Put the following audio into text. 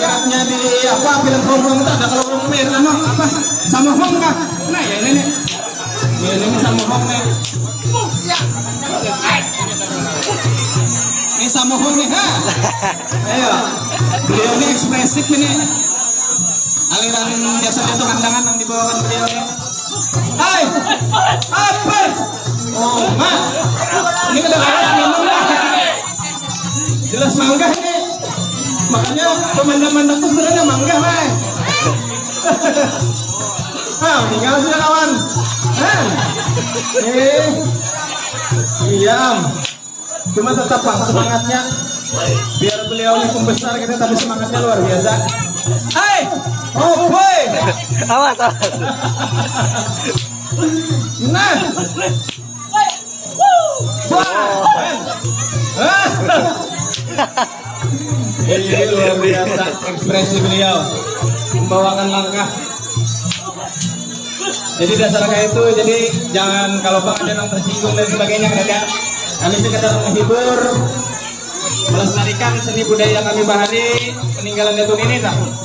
Kayaknya di apa film Hongkong itu ada kalau Hongkong ano apa sama Hong kah? Nah ya ini nih. Ini sama Hong nih. Ini sama Hong nih ha. Ayo. Beliau ini ekspresif ini. Aliran biasanya itu kandangan yang dibawakan beliau ini. Hai. Apa? Oh, ma. Ini udah minum lah. Jelas mangga ini. Makanya pemandangan tuh sebenarnya mangga, Mai. Ah, tinggal sudah kawan. Diam. Cuma tetap Pak semangatnya. Biar beliau ini pembesar kita tapi semangatnya luar biasa. Hai. Oh, boy. Awas, awas. Nah. Ini luar biasa ekspresi beliau membawakan langkah. Jadi dasar kayak itu, jadi jangan kalau Bang ada yang tersinggung dan sebagainya enggak. Kami sekedar menghibur, melestarikan seni budaya kami Bahari peninggalan Datun ini tak.